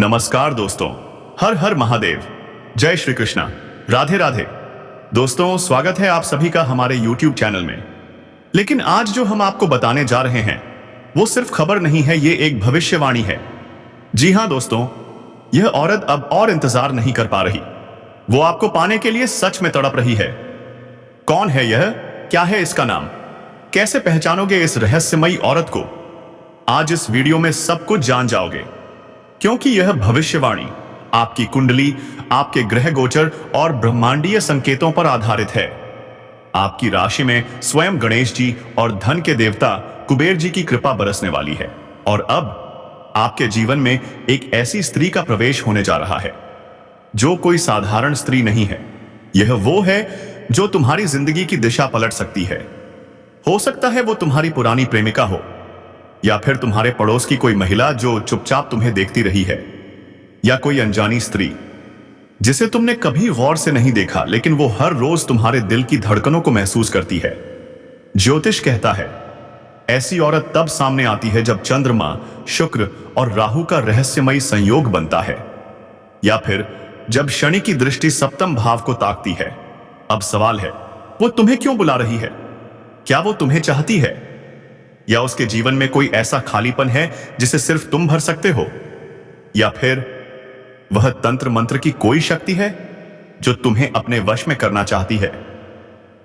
नमस्कार दोस्तों, हर हर महादेव, जय श्री कृष्णा, राधे राधे। दोस्तों, स्वागत है आप सभी का हमारे YouTube चैनल में। लेकिन आज जो हम आपको बताने जा रहे हैं वो सिर्फ खबर नहीं है, ये एक भविष्यवाणी है। जी हां दोस्तों, यह औरत अब और इंतजार नहीं कर पा रही। वो आपको पाने के लिए सच में तड़प रही है। कौन है यह? क्या है इसका नाम? कैसे पहचानोगे इस रहस्यमयी औरत को? आज इस वीडियो में सब कुछ जान जाओगे, क्योंकि यह भविष्यवाणी आपकी कुंडली, आपके ग्रह गोचर और ब्रह्मांडीय संकेतों पर आधारित है। आपकी राशि में स्वयं गणेश जी और धन के देवता कुबेर जी की कृपा बरसने वाली है। और अब आपके जीवन में एक ऐसी स्त्री का प्रवेश होने जा रहा है जो कोई साधारण स्त्री नहीं है। यह वो है जो तुम्हारी जिंदगी की दिशा पलट सकती है। हो सकता है वो तुम्हारी पुरानी प्रेमिका हो, या फिर तुम्हारे पड़ोस की कोई महिला जो चुपचाप तुम्हें देखती रही है, या कोई अनजानी स्त्री जिसे तुमने कभी गौर से नहीं देखा, लेकिन वो हर रोज तुम्हारे दिल की धड़कनों को महसूस करती है। ज्योतिष कहता है ऐसी औरत तब सामने आती है जब चंद्रमा, शुक्र और राहु का रहस्यमयी संयोग बनता है, या फिर जब शनि की दृष्टि सप्तम भाव को ताकती है। अब सवाल है, वो तुम्हें क्यों बुला रही है? क्या वो तुम्हें चाहती है, या उसके जीवन में कोई ऐसा खालीपन है जिसे सिर्फ तुम भर सकते हो? या फिर वह तंत्र मंत्र की कोई शक्ति है जो तुम्हें अपने वश में करना चाहती है?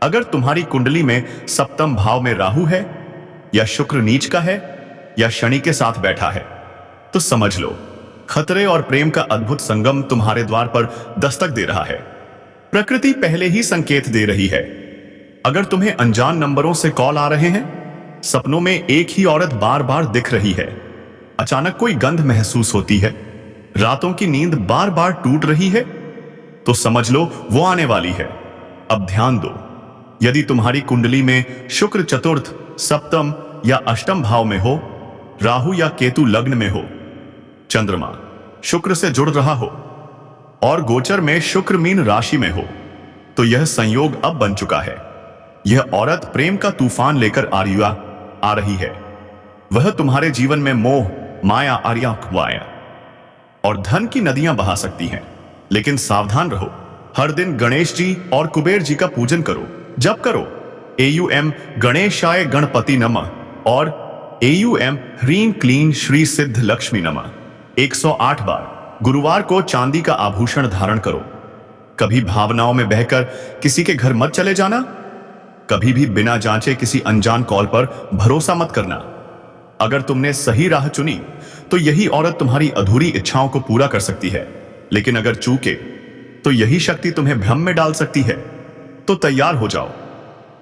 अगर तुम्हारी कुंडली में सप्तम भाव में राहु है, या शुक्र नीच का है, या शनि के साथ बैठा है, तो समझ लो खतरे और प्रेम का अद्भुत संगम तुम्हारे द्वार पर दस्तक दे रहा है। प्रकृति पहले ही संकेत दे रही है। अगर तुम्हें अनजान नंबरों से कॉल आ रहे हैं, सपनों में एक ही औरत बार बार दिख रही है, अचानक कोई गंध महसूस होती है, रातों की नींद बार बार टूट रही है, तो समझ लो वो आने वाली है। अब ध्यान दो, यदि तुम्हारी कुंडली में शुक्र चतुर्थ, सप्तम या अष्टम भाव में हो, राहु या केतु लग्न में हो, चंद्रमा शुक्र से जुड़ रहा हो और गोचर में शुक्र मीन राशि में हो, तो यह संयोग अब बन चुका है। यह औरत प्रेम का तूफान लेकर आ रही है। वह तुम्हारे जीवन में मोह, माया, वाया और धन की नदियां बहा सकती हैं। लेकिन सावधान रहो, हर दिन गणेश जी और कुबेर जी का पूजन करो, जप करो AUM गणेशाय गणपति नमः और AUM ह्रीं क्लीं श्री सिद्ध लक्ष्मी नमः 108 बार। गुरुवार को चांदी का आभूषण धारण करो। कभी भावनाओं में बहकर किसी के घर मत चले जाना। कभी भी बिना जांचे किसी अनजान कॉल पर भरोसा मत करना। अगर तुमने सही राह चुनी तो यही औरत तुम्हारी अधूरी इच्छाओं को पूरा कर सकती है, लेकिन अगर चूके तो यही शक्ति तुम्हें भ्रम में डाल सकती है। तो तैयार हो जाओ,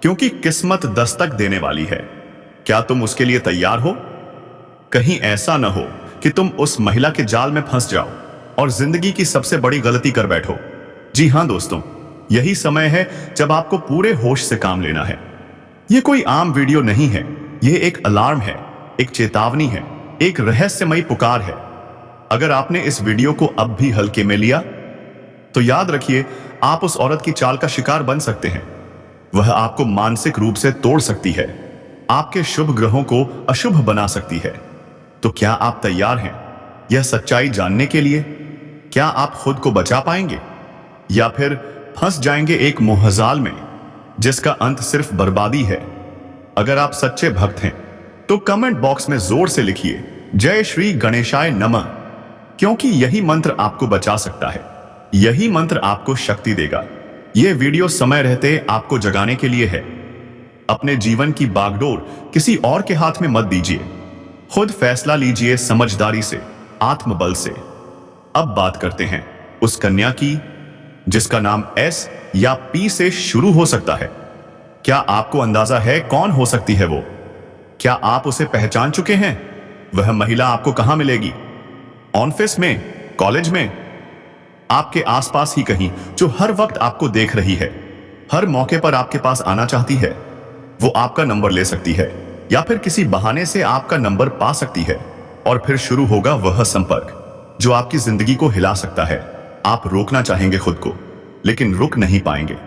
क्योंकि किस्मत दस्तक देने वाली है। क्या तुम उसके लिए तैयार हो? कहीं ऐसा न हो कि तुम उस महिला के जाल में फंस जाओ और जिंदगी की सबसे बड़ी गलती कर बैठो। जी हां दोस्तों, यही समय है जब आपको पूरे होश से काम लेना है। यह कोई आम वीडियो नहीं है, यह एक अलार्म है, एक चेतावनी है, एक रहस्यमयी पुकार है। अगर आपने इस वीडियो को अब भी हल्के में लिया तो याद रखिए, आप उस औरत की चाल का शिकार बन सकते हैं। वह आपको मानसिक रूप से तोड़ सकती है, आपके शुभ ग्रहों को अशुभ बना सकती है। तो क्या आप तैयार हैं यह सच्चाई जानने के लिए? क्या आप खुद को बचा पाएंगे, या फिर फंस जाएंगे एक मोहजाल में जिसका अंत सिर्फ बर्बादी है? अगर आप सच्चे भक्त हैं तो कमेंट बॉक्स में जोर से लिखिए जय श्री गणेशाय नमः, क्योंकि यही मंत्र आपको बचा सकता है, यही मंत्र आपको शक्ति देगा। यह वीडियो समय रहते आपको जगाने के लिए है। अपने जीवन की बागडोर किसी और के हाथ में मत दीजिए, खुद फैसला लीजिए, समझदारी से, आत्मबल से। अब बात करते हैं उस कन्या की जिसका नाम S या P से शुरू हो सकता है। क्या आपको अंदाजा है कौन हो सकती है वो? क्या आप उसे पहचान चुके हैं? वह महिला आपको कहां मिलेगी? ऑफिस में, कॉलेज में, आपके आसपास ही कहीं, जो हर वक्त आपको देख रही है, हर मौके पर आपके पास आना चाहती है। वो आपका नंबर ले सकती है, या फिर किसी बहाने से आपका नंबर पा सकती है, और फिर शुरू होगा वह संपर्क जो आपकी जिंदगी को हिला सकता है। आप रोकना चाहेंगे खुद को, लेकिन रुक नहीं पाएंगे।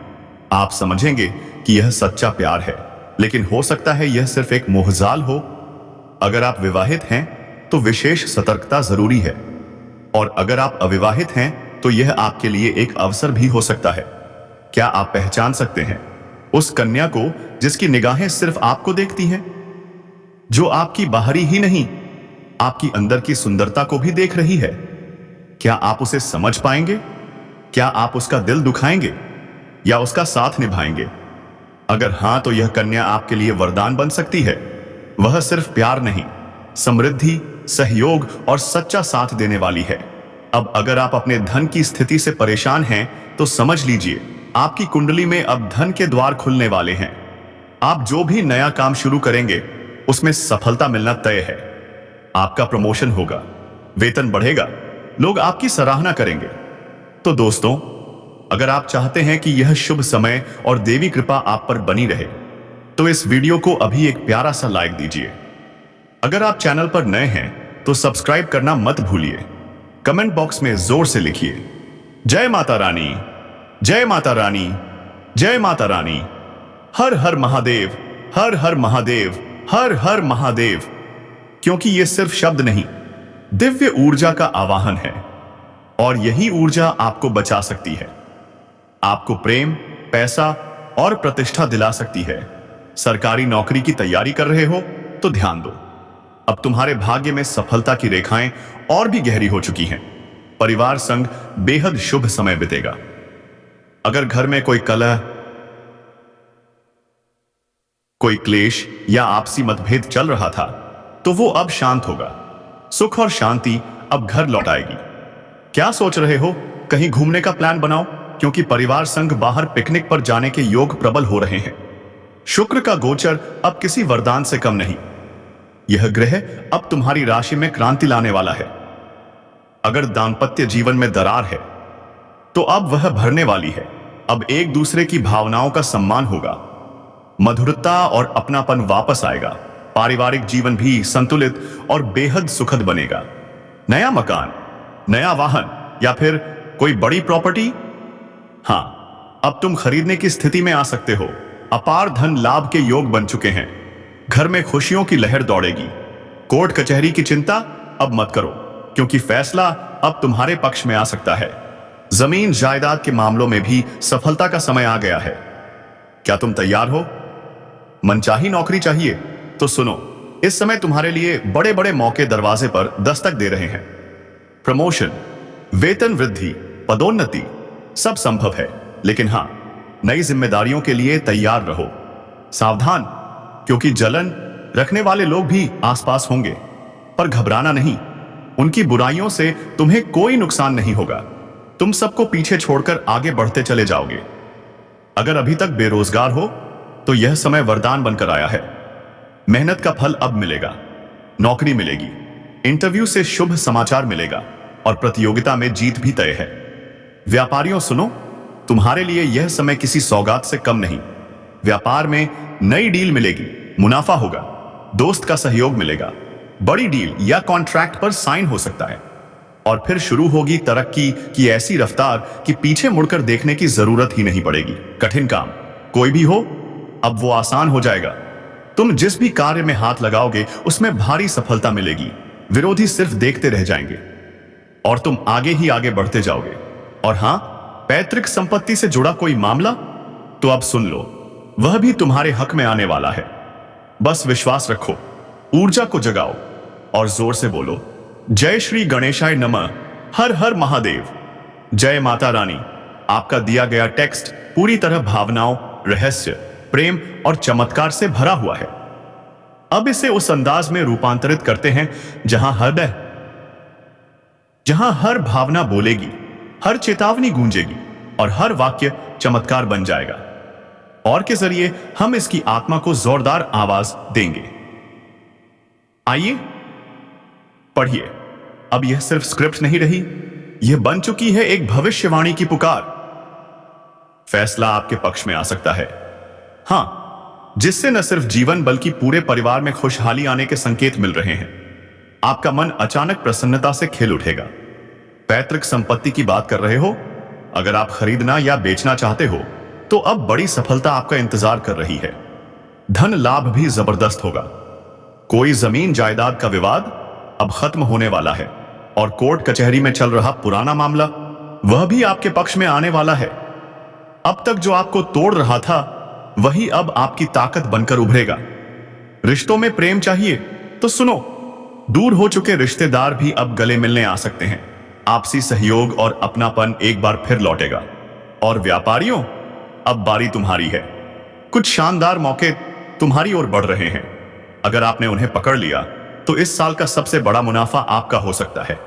आप समझेंगे कि यह सच्चा प्यार है, लेकिन हो सकता है यह सिर्फ एक मोहजाल हो। अगर आप विवाहित हैं तो विशेष सतर्कता जरूरी है। और अगर आप अविवाहित हैं तो यह आपके लिए एक अवसर भी हो सकता है। क्या आप पहचान सकते हैं उस कन्या को जिसकी निगाहें सिर्फ आपको देखती हैं, जो आपकी बाहरी ही नहीं, आपकी अंदर की सुंदरता को भी देख रही है? क्या आप उसे समझ पाएंगे? क्या आप उसका दिल दुखाएंगे या उसका साथ निभाएंगे? अगर हां, तो यह कन्या आपके लिए वरदान बन सकती है। वह सिर्फ प्यार नहीं, समृद्धि, सहयोग और सच्चा साथ देने वाली है। अब अगर आप अपने धन की स्थिति से परेशान हैं तो समझ लीजिए, आपकी कुंडली में अब धन के द्वार खुलने वाले हैं। आप जो भी नया काम शुरू करेंगे उसमें सफलता मिलना तय है। आपका प्रमोशन होगा, वेतन बढ़ेगा, लोग आपकी सराहना करेंगे। तो दोस्तों, अगर आप चाहते हैं कि यह शुभ समय और देवी कृपा आप पर बनी रहे तो इस वीडियो को अभी एक प्यारा सा लाइक दीजिए। अगर आप चैनल पर नए हैं तो सब्सक्राइब करना मत भूलिए। कमेंट बॉक्स में जोर से लिखिए, जय माता रानी, जय माता रानी, जय माता रानी। हर हर महादेव, हर हर महादेव, हर हर महादेव। क्योंकि ये सिर्फ शब्द नहीं, दिव्य ऊर्जा का आवाहन है और यही ऊर्जा आपको बचा सकती है, आपको प्रेम, पैसा और प्रतिष्ठा दिला सकती है। सरकारी नौकरी की तैयारी कर रहे हो तो ध्यान दो, अब तुम्हारे भाग्य में सफलता की रेखाएं और भी गहरी हो चुकी हैं। परिवार संग बेहद शुभ समय बीतेगा। अगर घर में कोई कलह, कोई क्लेश या आपसी मतभेद चल रहा था तो वो अब शांत होगा। सुख और शांति अब घर लौट आएगी। क्या सोच रहे हो? कहीं घूमने का प्लान बनाओ, क्योंकि परिवार संग बाहर पिकनिक पर जाने के योग प्रबल हो रहे हैं। शुक्र का गोचर अब किसी वरदान से कम नहीं। यह ग्रह अब तुम्हारी राशि में क्रांति लाने वाला है। अगर दाम्पत्य जीवन में दरार है तो अब वह भरने वाली है। अब एक दूसरे की भावनाओं का सम्मान होगा, मधुरता और अपनापन वापस आएगा। पारिवारिक जीवन भी संतुलित और बेहद सुखद बनेगा। नया मकान, नया वाहन या फिर कोई बड़ी प्रॉपर्टी, हां, अब तुम खरीदने की स्थिति में आ सकते हो। अपार धन लाभ के योग बन चुके हैं। घर में खुशियों की लहर दौड़ेगी। कोर्ट कचहरी की चिंता अब मत करो, क्योंकि फैसला अब तुम्हारे पक्ष में आ सकता है। जमीन जायदाद के मामलों में भी सफलता का समय आ गया है। क्या तुम तैयार हो? मनचाही नौकरी चाहिए तो सुनो, इस समय तुम्हारे लिए बड़े बड़े मौके दरवाजे पर दस्तक दे रहे हैं। प्रमोशन, वेतन वृद्धि, पदोन्नति सब संभव है, लेकिन हां, नई जिम्मेदारियों के लिए तैयार रहो। सावधान, क्योंकि जलन रखने वाले लोग भी आसपास होंगे, पर घबराना नहीं। उनकी बुराइयों से तुम्हें कोई नुकसान नहीं होगा। तुम सबको पीछे छोड़कर आगे बढ़ते चले जाओगे। अगर अभी तक बेरोजगार हो तो यह समय वरदान बनकर आया है। मेहनत का फल अब मिलेगा। नौकरी मिलेगी, इंटरव्यू से शुभ समाचार मिलेगा और प्रतियोगिता में जीत भी तय है। व्यापारियों सुनो, तुम्हारे लिए यह समय किसी सौगात से कम नहीं। व्यापार में नई डील मिलेगी, मुनाफा होगा, दोस्त का सहयोग मिलेगा, बड़ी डील या कॉन्ट्रैक्ट पर साइन हो सकता है और फिर शुरू होगी तरक्की की ऐसी रफ्तार कि पीछे मुड़कर देखने की जरूरत ही नहीं पड़ेगी। कठिन काम कोई भी हो, अब वो आसान हो जाएगा। तुम जिस भी कार्य में हाथ लगाओगे उसमें भारी सफलता मिलेगी। विरोधी सिर्फ देखते रह जाएंगे और तुम आगे ही आगे बढ़ते जाओगे। और हां, पैतृक संपत्ति से जुड़ा कोई मामला तो अब सुन लो, वह भी तुम्हारे हक में आने वाला है। बस विश्वास रखो, ऊर्जा को जगाओ और जोर से बोलो, जय श्री गणेशाय नमः, हर हर महादेव, जय माता रानी। आपका दिया गया टेक्स्ट पूरी तरह भावनाओं, रहस्य, प्रेम और चमत्कार से भरा हुआ है। अब इसे उस अंदाज में रूपांतरित करते हैं जहां हर भावना बोलेगी, हर चेतावनी गूंजेगी और हर वाक्य चमत्कार बन जाएगा। और के जरिए हम इसकी आत्मा को जोरदार आवाज देंगे। आइए पढ़िए। अब यह सिर्फ स्क्रिप्ट नहीं रही, यह बन चुकी है एक भविष्यवाणी की पुकार। फैसला आपके पक्ष में आ सकता है, हां, जिससे न सिर्फ जीवन बल्कि पूरे परिवार में खुशहाली आने के संकेत मिल रहे हैं। आपका मन अचानक प्रसन्नता से खिल उठेगा। पैतृक संपत्ति की बात कर रहे हो? अगर आप खरीदना या बेचना चाहते हो तो अब बड़ी सफलता आपका इंतजार कर रही है। धन लाभ भी जबरदस्त होगा। कोई जमीन जायदाद का विवाद अब खत्म होने वाला है और कोर्ट कचहरी में चल रहा पुराना मामला वह भी आपके पक्ष में आने वाला है। अब तक जो आपको तोड़ रहा था वही अब आपकी ताकत बनकर उभरेगा। रिश्तों में प्रेम चाहिए तो सुनो, दूर हो चुके रिश्तेदार भी अब गले मिलने आ सकते हैं। आपसी सहयोग और अपनापन एक बार फिर लौटेगा। और व्यापारियों, अब बारी तुम्हारी है। कुछ शानदार मौके तुम्हारी ओर बढ़ रहे हैं। अगर आपने उन्हें पकड़ लिया तो इस साल का सबसे बड़ा मुनाफा आपका हो सकता है।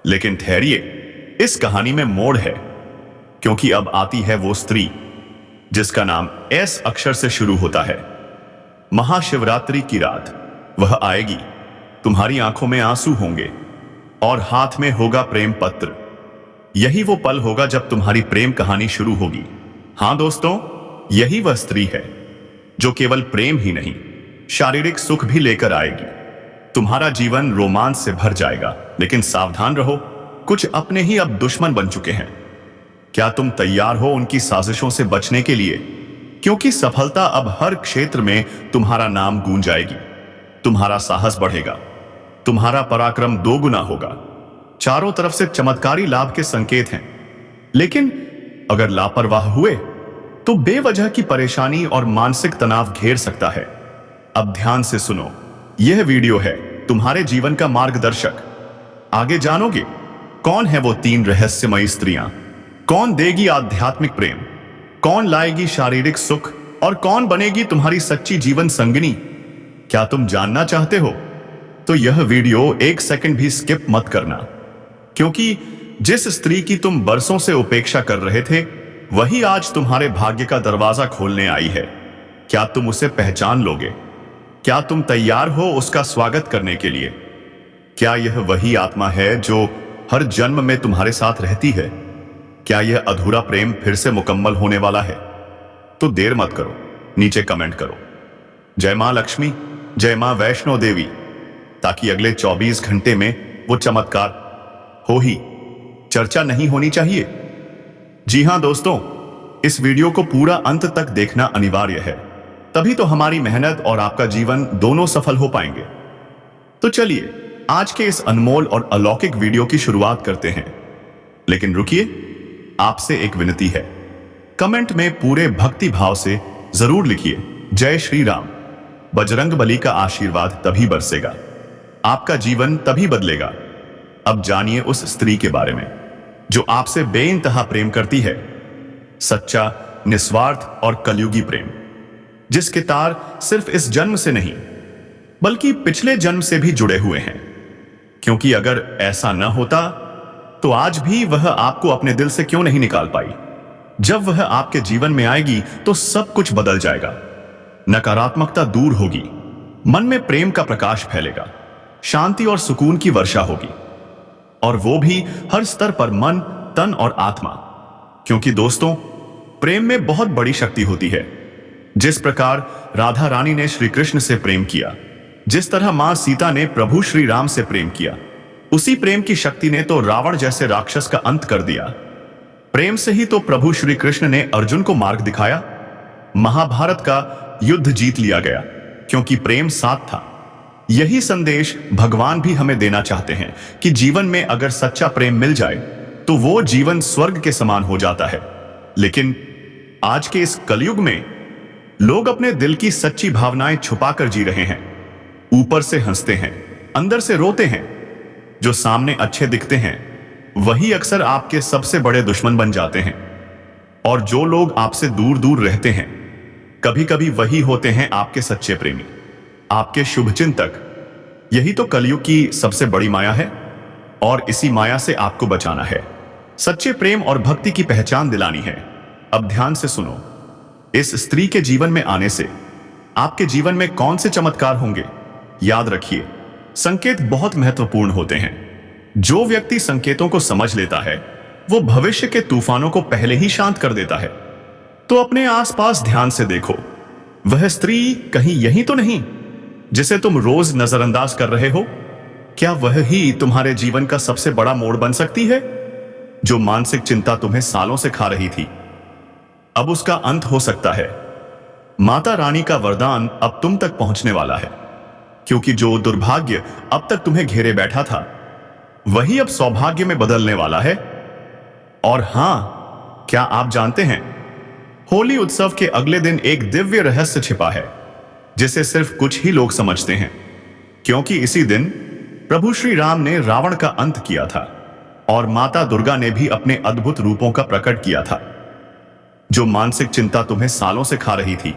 लेकिन ठहरिए, इस कहानी में मोड़ है, क्योंकि अब आती है वो स्त्री जिसका नाम एस अक्षर से शुरू होता है। महाशिवरात्रि की रात वह आएगी, तुम्हारी आंखों में आंसू होंगे और हाथ में होगा प्रेम पत्र। यही वो पल होगा जब तुम्हारी प्रेम कहानी शुरू होगी। हां दोस्तों, यही वह स्त्री है जो केवल प्रेम ही नहीं, शारीरिक सुख भी लेकर आएगी। तुम्हारा जीवन रोमांच से भर जाएगा। लेकिन सावधान रहो, कुछ अपने ही अब दुश्मन बन चुके हैं। क्या तुम तैयार हो उनकी साजिशों से बचने के लिए? क्योंकि सफलता अब हर क्षेत्र में तुम्हारा नाम गूंज जाएगी। तुम्हारा साहस बढ़ेगा, तुम्हारा पराक्रम दोगुना होगा। चारों तरफ से चमत्कारी लाभ के संकेत हैं। लेकिन अगर लापरवाह हुए तो बेवजह की परेशानी और मानसिक तनाव घेर सकता है। अब ध्यान से सुनो, यह वीडियो है तुम्हारे जीवन का मार्गदर्शक। आगे जानोगे कौन है वो 3 रहस्यमयी स्त्रियां, कौन देगी आध्यात्मिक प्रेम, कौन लाएगी शारीरिक सुख और कौन बनेगी तुम्हारी सच्ची जीवन संगिनी। क्या तुम जानना चाहते हो? तो यह वीडियो 1 सेकंड भी स्किप मत करना, क्योंकि जिस स्त्री की तुम बरसों से उपेक्षा कर रहे थे वही आज तुम्हारे भाग्य का दरवाजा खोलने आई है। क्या तुम उसे पहचान लोगे? क्या तुम तैयार हो उसका स्वागत करने के लिए? क्या यह वही आत्मा है जो हर जन्म में तुम्हारे साथ रहती है? क्या यह अधूरा प्रेम फिर से मुकम्मल होने वाला है? तो देर मत करो, नीचे कमेंट करो जय मां लक्ष्मी, जय मां वैष्णो देवी, ताकि अगले 24 घंटे में वो चमत्कार हो ही, चर्चा नहीं होनी चाहिए। जी हां दोस्तों, इस वीडियो को पूरा अंत तक देखना अनिवार्य है, तभी तो हमारी मेहनत और आपका जीवन दोनों सफल हो पाएंगे। तो चलिए आज के इस अनमोल और अलौकिक वीडियो की शुरुआत करते हैं। लेकिन रुकिए, आपसे एक विनती है, कमेंट में पूरे भक्ति भाव से जरूर लिखिए जय श्री राम। बजरंगबली का आशीर्वाद तभी बरसेगा, आपका जीवन तभी बदलेगा। अब जानिए उस स्त्री के बारे में जो आपसे बेइंतहा प्रेम करती है, सच्चा, निस्वार्थ और कलयुगी प्रेम, जिसके तार सिर्फ इस जन्म से नहीं बल्कि पिछले जन्म से भी जुड़े हुए हैं। क्योंकि अगर ऐसा न होता तो आज भी वह आपको अपने दिल से क्यों नहीं निकाल पाई। जब वह आपके जीवन में आएगी तो सब कुछ बदल जाएगा। नकारात्मकता दूर होगी, मन में प्रेम का प्रकाश फैलेगा, शांति और सुकून की वर्षा होगी, और वो भी हर स्तर पर, मन, तन और आत्मा। क्योंकि दोस्तों, प्रेम में बहुत बड़ी शक्ति होती है। जिस प्रकार राधा रानी ने श्री कृष्ण से प्रेम किया, जिस तरह मां सीता ने प्रभु श्री राम से प्रेम किया, उसी प्रेम की शक्ति ने तो रावण जैसे राक्षस का अंत कर दिया। प्रेम से ही तो प्रभु श्री कृष्ण ने अर्जुन को मार्ग दिखाया, महाभारत का युद्ध जीत लिया गया, क्योंकि प्रेम साथ था। यही संदेश भगवान भी हमें देना चाहते हैं कि जीवन में अगर सच्चा प्रेम मिल जाए तो वो जीवन स्वर्ग के समान हो जाता है। लेकिन आज के इस कलयुग में लोग अपने दिल की सच्ची भावनाएं छुपाकर जी रहे हैं। ऊपर से हंसते हैं, अंदर से रोते हैं। जो सामने अच्छे दिखते हैं वही अक्सर आपके सबसे बड़े दुश्मन बन जाते हैं, और जो लोग आपसे दूर दूर रहते हैं कभी कभी वही होते हैं आपके सच्चे प्रेमी, आपके शुभचिंतक। यही तो कलयुग की सबसे बड़ी माया है, और इसी माया से आपको बचाना है। सच्चे प्रेम और भक्ति की पहचान दिलानी है। अब ध्यान से सुनो, इस स्त्री के जीवन में आने से आपके जीवन में कौन से चमत्कार होंगे? याद रखिए, संकेत बहुत महत्वपूर्ण होते हैं। जो व्यक्ति संकेतों को समझ लेता है वो भविष्य के तूफानों को पहले ही शांत कर देता है। तो अपने आसपास ध्यान से देखो, वह स्त्री कहीं यही तो नहीं जिसे तुम रोज नजरअंदाज कर रहे हो? क्या वह ही तुम्हारे जीवन का सबसे बड़ा मोड़ बन सकती है? जो मानसिक चिंता तुम्हें सालों से खा रही थी, अब उसका अंत हो सकता है। माता रानी का वरदान अब तुम तक पहुंचने वाला है, क्योंकि जो दुर्भाग्य अब तक तुम्हें घेरे बैठा था वही अब सौभाग्य में बदलने वाला है। और हां, क्या आप जानते हैं, होली उत्सव के अगले दिन एक दिव्य रहस्य छिपा है जिसे सिर्फ कुछ ही लोग समझते हैं। क्योंकि इसी दिन प्रभु श्री राम ने रावण का अंत किया था और माता दुर्गा ने भी अपने अद्भुत रूपों का प्रकट किया था। जो मानसिक चिंता तुम्हें सालों से खा रही थी,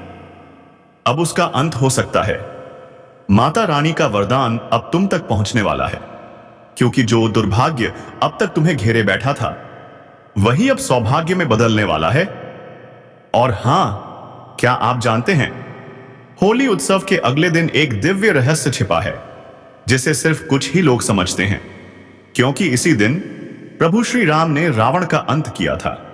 अब उसका अंत हो सकता है। माता रानी का वरदान अब तुम तक पहुंचने वाला है, क्योंकि जो दुर्भाग्य अब तक तुम्हें घेरे बैठा था, वही अब सौभाग्य में बदलने वाला है। और हां, क्या आप जानते हैं, होली उत्सव के अगले दिन एक दिव्य रहस्य छिपा है जिसे सिर्फ कुछ ही लोग समझते हैं। क्योंकि इसी दिन प्रभु श्री राम ने रावण का अंत किया था